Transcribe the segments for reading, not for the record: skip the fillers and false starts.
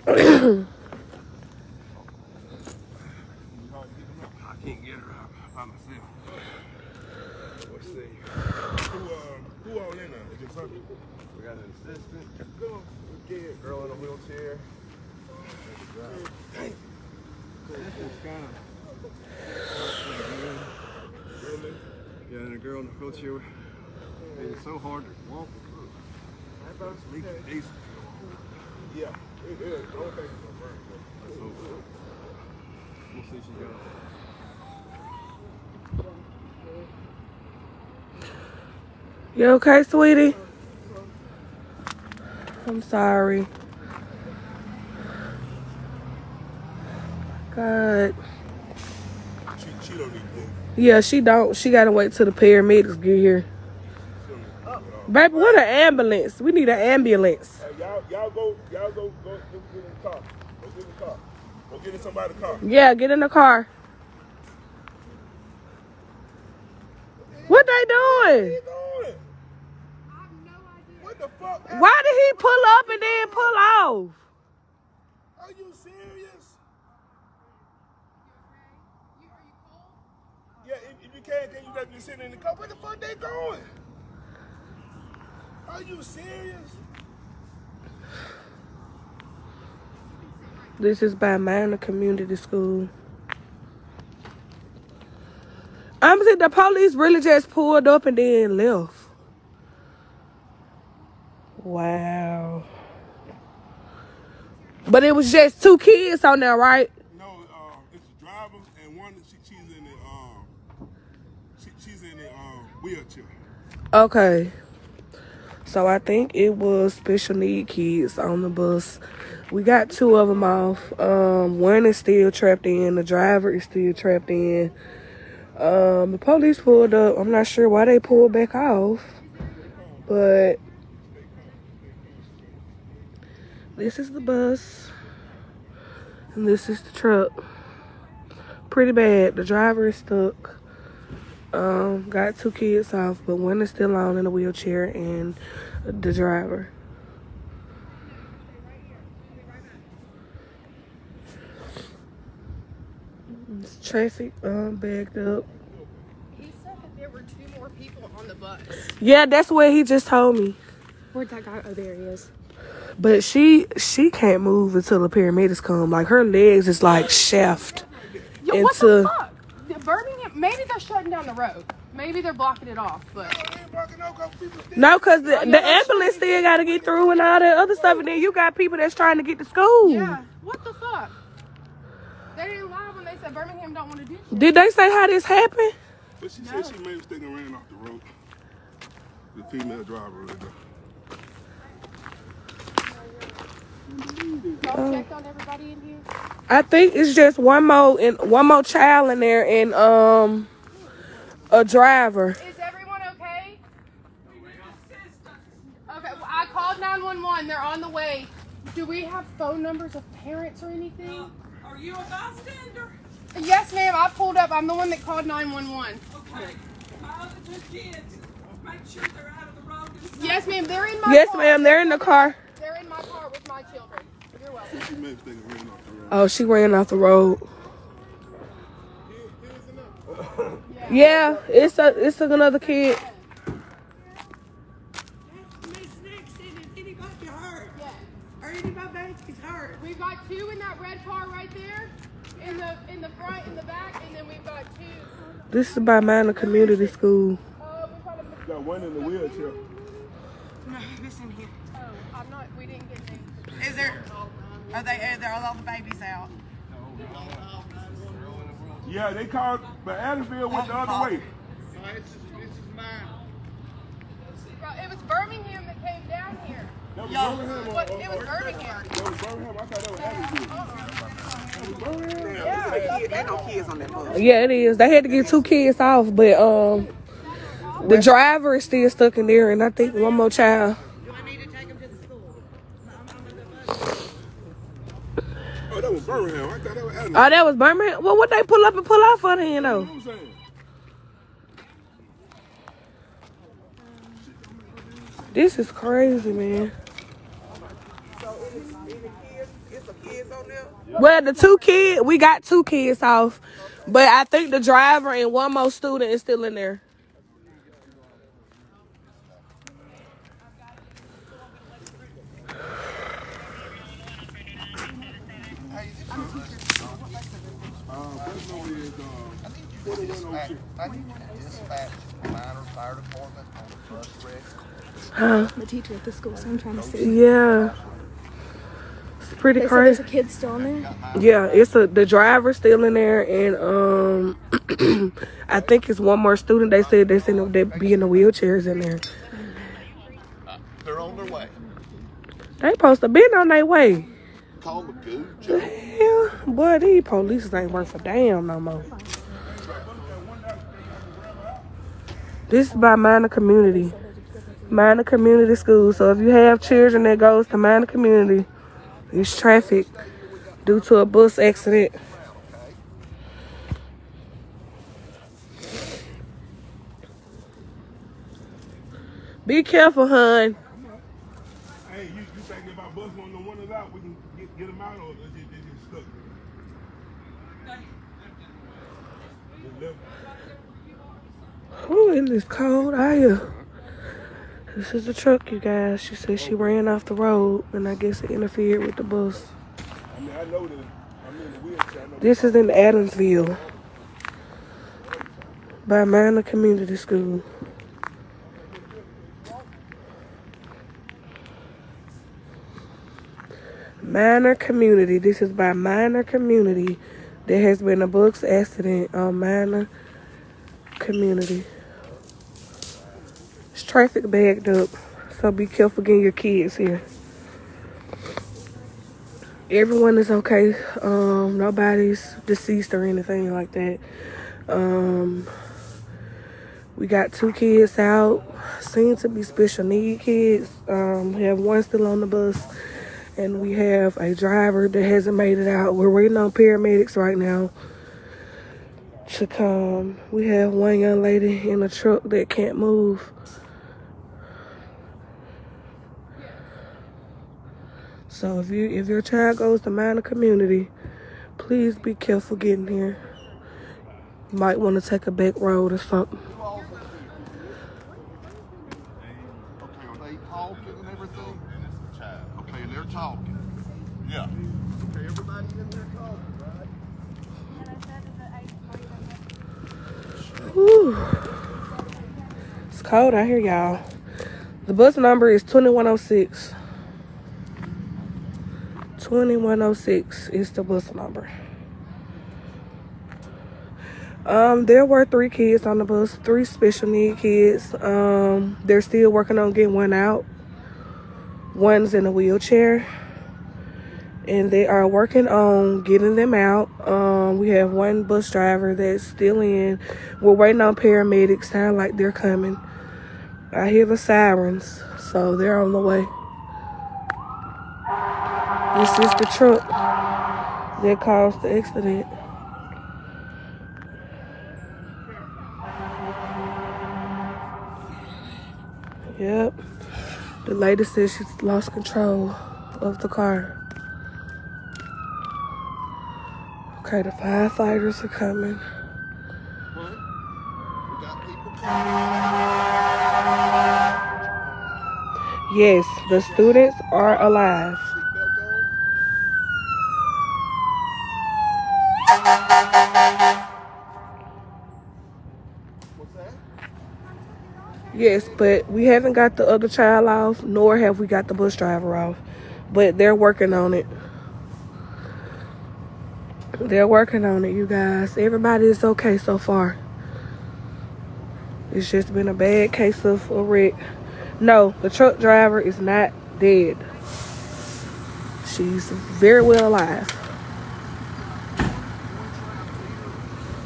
can't get her out by myself. Let's see. Who all in there? Is it something? We got an assistant. Kid, girl in a wheelchair. Dang. This is kind of really. Yeah, and a girl in a wheelchair. It's so hard to walk. Yeah, it is. I don't think it's gonna burn. Let's hope so. We'll see if she goes. You okay, sweetie? I'm sorry. God. She don't need to move. Yeah, she don't. She gotta wait till the paramedics get here. Baby, what an ambulance? We need an ambulance. Hey, y'all go get in the car. Go get in the car. Go get in somebody's car. Yeah, get in the car. What they doing? What the fuck? Why did he pull up and then pull off? Are you serious? Yeah, if you can you let me sit in the car? Where the fuck they going? Are you serious? This is by Minor Community School. I'm saying the police really just pulled up and then left. Wow. But it was just 2 kids on there, right? No, it's the driver and one. She's in the wheelchair. Okay. So I think it was special need kids on the bus. We got 2 of them off. One is still trapped in. The driver is still trapped in. The police pulled up. I'm not sure why they pulled back off. But this is the bus. And this is the truck. Pretty bad. The driver is stuck. Got 2 kids off, but one is still on in a wheelchair and the driver. It's traffic backed up. He said that there were 2 more people on the bus. Yeah, that's what he just told me. Where'd that guy? Oh, there he is. But she can't move until the paramedics come. Like her legs is like shaft. Yo, what the fuck? Birmingham, maybe they're shutting down the road. Maybe they're blocking it off, but... No, because the ambulance still got to get through and all that other stuff. And then you got people that's trying to get to school. Yeah, what the fuck? They didn't lie when they said Birmingham don't want to do shit. Did they say how this happened? But she said she made a mistake and ran off the road. The female driver. Y'all checked on everybody in here? I think it's just one more child in there and a driver. Is everyone okay? Okay, well, I called 911. They're on the way. Do we have phone numbers of parents or anything? Are you a bystander? Yes, ma'am. I pulled up. I'm the one that called 911. Okay. My other 2 kids, make sure they're out of the road. Yes, ma'am. They're in my car. Yes, ma'am. They're in the car. They're in my car with my children. You're welcome. She made a mistake and ran off the road. Oh, she ran off the road. Yeah, it's another kid. Miss Nixon, is anybody hurt? Yes. Are any of my babies hurt? We've got 2 in that red car right there, in the front, in the back, and then we've got 2. This is by Minor Community School. You got one in the wheelchair. No, this in here. Oh, I'm not. We didn't get names. Is there? Are all the babies out? Yeah, they called, but Adamsville went the other way. It was Birmingham that came down here. That was Birmingham. It was Birmingham. That was Birmingham. I thought that was Adamsville. Ain't no kids on that bus. Yeah, it is. They had to get 2 kids off, but the driver is still stuck in there, and I think one more child. Do I need to take them to the school? Oh, that was Birmingham. I thought that was Adamsville. Oh, that was Birmingham? Well, what they pull up and pull out for then, though? You know what I'm saying? This is crazy, man. So it's a Well, we got 2 kids off, but I think the driver and one more student is still in there. Huh? The teacher at the school, so I'm trying to see. Yeah. It's pretty They said crazy. there's a kid still in there? Yeah, the driver's still in there, and I think it's one more student. They said they be in the wheelchairs in there. They're on their way. They supposed to been on their way. Call Magoo, The Joe. hell? Boy, these police ain't worth a damn no more. This is by Minor Community. Minor Community School. So if you have children that goes to Minor Community, it's traffic due to a bus accident. Be careful, hun. Hey, you think if I bust one of the windows out, we can get them out, or they just stuck? Ooh, it is cold out here. This is the truck, you guys. She said she ran off the road, and I guess it interfered with the bus. I mean, I know that I'm in the wheelchair. I know This is in Adamsville by Minor Community School. Minor Community. This is by Minor Community. There has been a bus accident on Minor Community. It's traffic backed up, so be careful getting your kids here. Everyone is okay. Nobody's deceased or anything like that. We got 2 kids out, seem to be special need kids. We have one still on the bus, and we have a driver that hasn't made it out. We're waiting on paramedics right now to come. We have one young lady in a truck that can't move. So if your child goes to Minor Community, please be careful getting here. You might want to take a back road or something. Okay, are they talking and everything? Okay, and they're talking. Yeah. Okay, everybody in there talking, right? Whew. It's cold out here, y'all. The bus number is 2106. 2106 is the bus number. There were 3 kids on the bus, 3 special need kids. They're still working on getting one out. One's in a wheelchair, and they are working on getting them out. We have one bus driver that's still in. We're waiting on paramedics. Sound like they're coming. I hear the sirens, so they're on the way. This is the truck that caused the accident. Yep. The lady said she lost control of the car. Okay, the firefighters are coming. What? We got people coming. Yes, the students are alive. Seatbelt on. What's that? Yes, but we haven't got the other child off, nor have we got the bus driver off. But they're working on it. They're working on it, you guys. Everybody is okay so far. It's just been a bad case of a wreck. No, the truck driver is not dead. She's very well alive.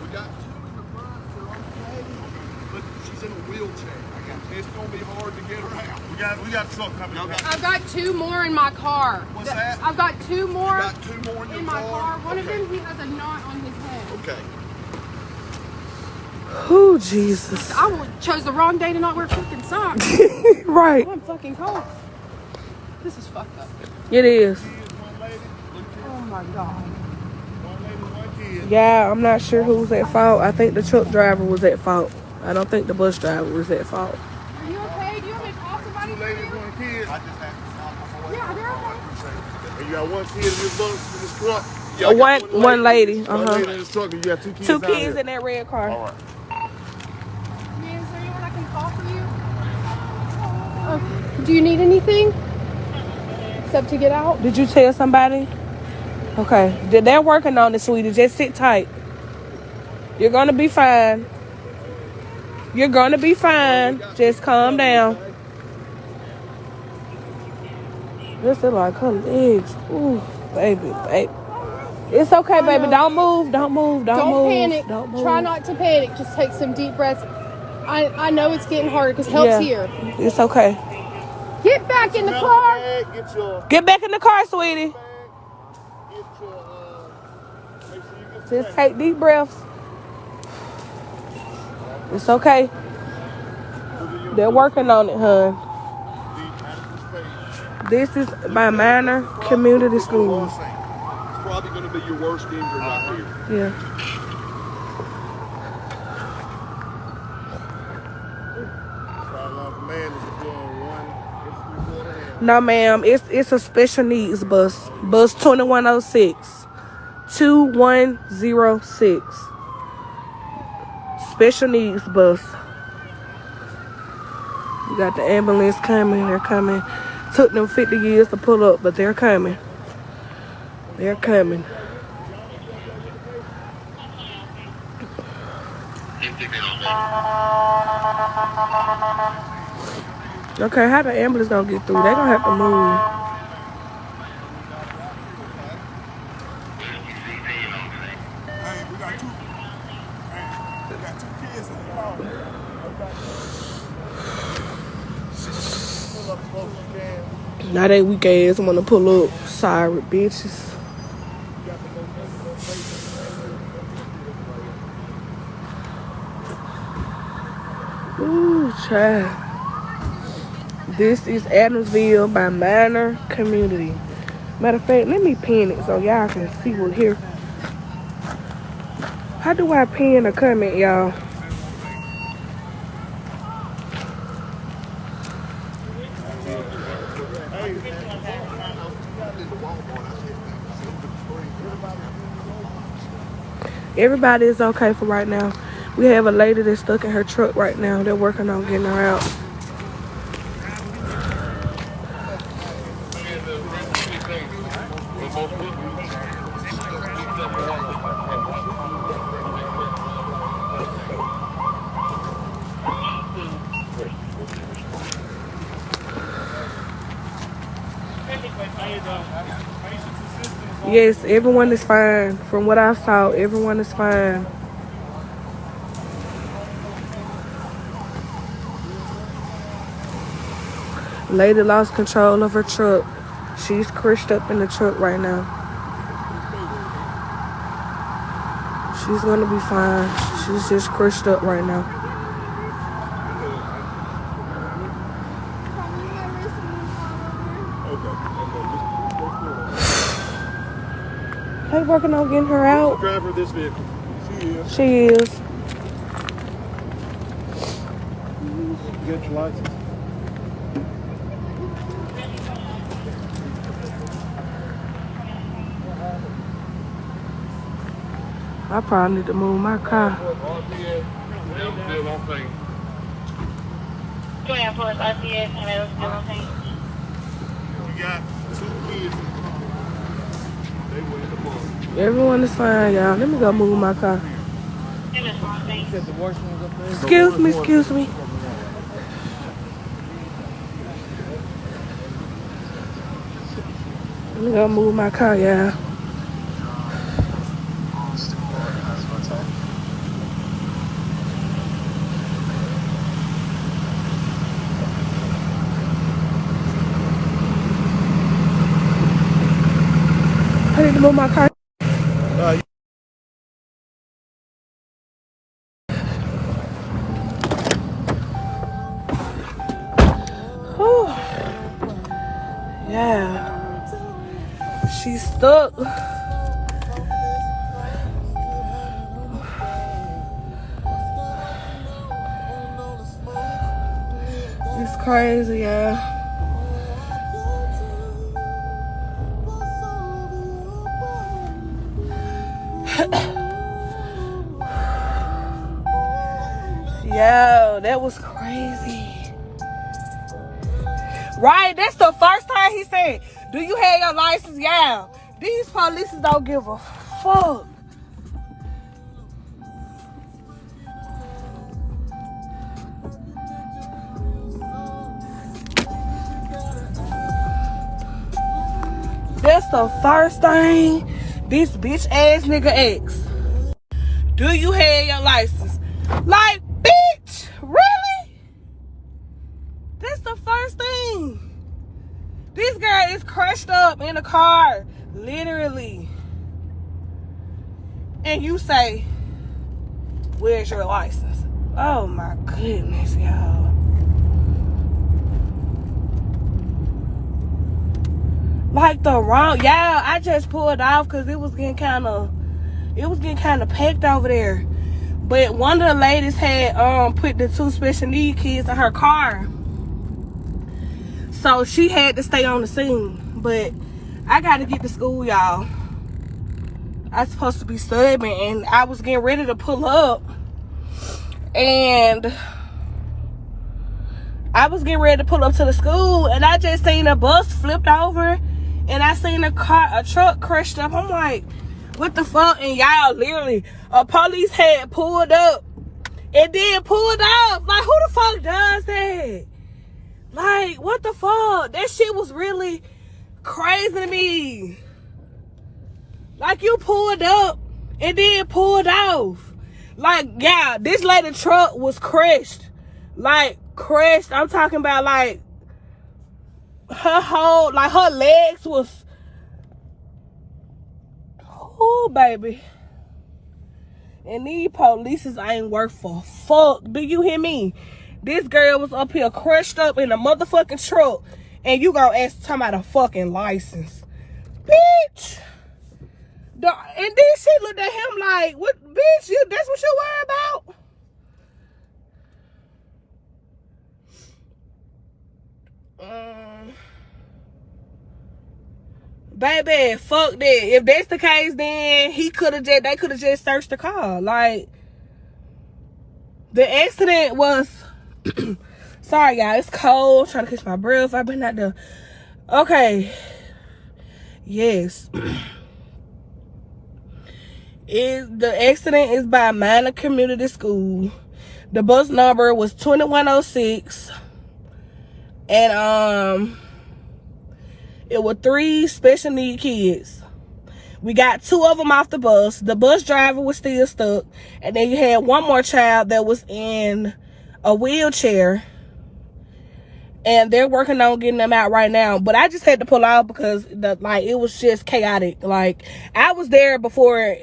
We got 2 in the front. They're okay, but she's in a wheelchair. It's gonna be hard to get her out. we got truck coming. Y'all got I've got 2 more in my car. What's that? I've got 2 more, You got 2 more in my car. One of Okay. them, he has a knot on his head. Okay. Oh, Jesus. Chose the wrong day to not wear freaking socks. Right. I'm fucking cold. This is fucked up. It is. Oh my God. Yeah, I'm not sure who's at fault. I think the truck driver was at fault. I don't think the bus driver was at fault. Are you okay? Do you want me to call somebody? Two ladies, one kid. I just had to stop my boy. Yeah, they're okay. And you got one kid in this bus, in this truck. Yeah, I got One lady. One lady in this truck, and you got two kids. Two down kids there. in that red car. All right. Man, is there anyone I can call for you? Oh, do you need anything? Except to get out? Did you tell somebody? Okay. They're working on it, sweetie. Just sit tight. You're going to be fine. You're going to be fine. Just calm down. This is like her legs. Ooh, baby. It's okay, baby. Don't move. Don't move. Don't move. Panic. Don't move. Try not to panic. Just take some deep breaths. I know it's getting harder because help's here. It's okay. Get back in the car. Get back in the car, sweetie. Just take deep breaths. It's okay. They're working on it, hon. This is by Minor Community School. It's probably going to be your worst injury right here. Yeah. No, ma'am. It's a special needs bus. Bus 2106. 2106. Special needs bus. You got the ambulance coming. They're coming. Took them 50 years to pull up, but they're coming. They're coming. Okay, how the ambulance gonna get through? They gonna have to move. Hey, we got two kids in the car. Pull up as close as you can. Now they weak ass wanna pull up. Sorry, bitches. Ooh, child. This is Adamsville by Minor Community. Matter of fact, let me pin it so y'all can see what here. How do I pin a comment, y'all? Everybody is okay for right now. We have a lady that's stuck in her truck right now. They're working on getting her out. Yes, everyone is fine. From what I saw, everyone is fine. Lady lost control of her truck. She's crushed up in the truck right now. She's gonna be fine. She's just crushed up right now. They working on getting her out. Driver of this vehicle. She is. You got your license? I probably need to move my car. You got two kids. They were in the bus. Everyone is fine, y'all. Let me go move my car. Excuse me, excuse me. Let me go move my car, y'all. I need to move my car. Whew. Yeah. She's stuck. It's crazy, yeah. Yo, that was crazy. Right, that's the first time he said, do you have your license? Yeah. These police don't give a fuck. That's the first thing this bitch ass nigga asks. Do you have your license? Like, bitch, really? That's the first thing. This girl is crushed up in a car, literally. And you say, where's your license? Oh my goodness, y'all. Like the wrong, y'all, I just pulled off because it was getting kind of packed over there. But one of the ladies had put the 2 special need kids in her car. So she had to stay on the scene. But I got to get to school, y'all. I supposed to be subbing, and I was getting ready to pull up. And I was getting ready to pull up to the school, and I just seen a bus flipped over, and I seen a truck crushed up. I'm like, what the fuck? And y'all, literally, a police had pulled up and then pulled off. Like, who the fuck does that? Like, what the fuck? That shit was really crazy to me. Like, you pulled up and then pulled off. Like, yeah, this lady truck was crushed. Like, crushed. I'm talking about, like, her legs was, oh, baby. And these polices ain't worth for fuck. Do you hear me? This girl was up here crushed up in a motherfucking truck, and you gonna ask talking about a fucking license. Bitch. And then she looked at him like, what, bitch, that's what you worry about? Baby, fuck that. If that's the case, then they could have just searched the car. Like, the accident was, sorry y'all, it's cold, trying to catch my breath. I've been out there. Okay. Yes. The accident is by Minor Community School. The bus number was 2106. And it were 3 special need kids. We got 2 of them off the bus. The bus driver was still stuck. And then you had one more child that was in a wheelchair. And they're working on getting them out right now. But I just had to pull out because it was just chaotic. Like, I was there before,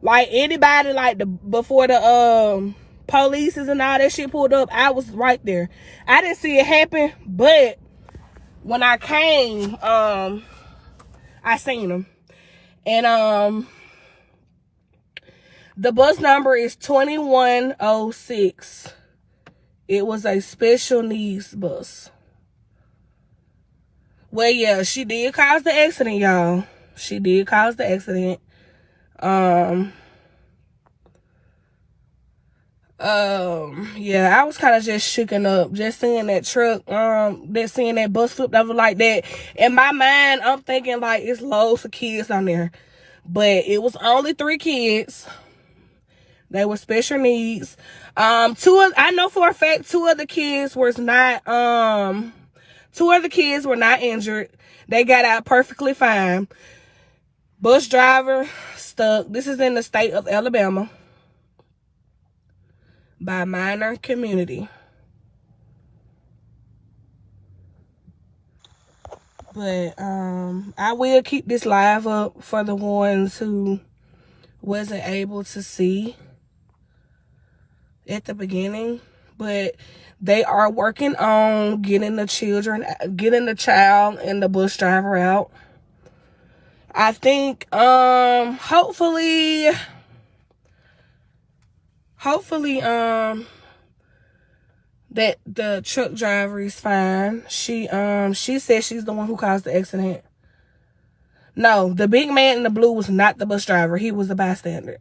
like, anybody, like, before the police and all that shit pulled up. I was right there. I didn't see it happen, but when I came, I seen them. And the bus number is 2106. It was a special needs bus. Well, yeah, she did cause the accident, y'all. She did cause the accident. Yeah, I was kind of just shooken up just seeing that truck, seeing that bus flipped over like that. In my mind, I'm thinking like it's loads of kids on there, but it was only 3 kids. They were special needs. I know for a fact 2 of the kids was not, 2 of the kids were not injured. They got out perfectly fine. Bus driver stuck. This is in the state of Alabama. By Minor Community. But I will keep this live up for the ones who wasn't able to see at the beginning. But they are working on getting the child and the bus driver out. I think hopefully that the truck driver is fine. She said she's the one who caused the accident. No, the big man in the blue was not the bus driver. He was a bystander.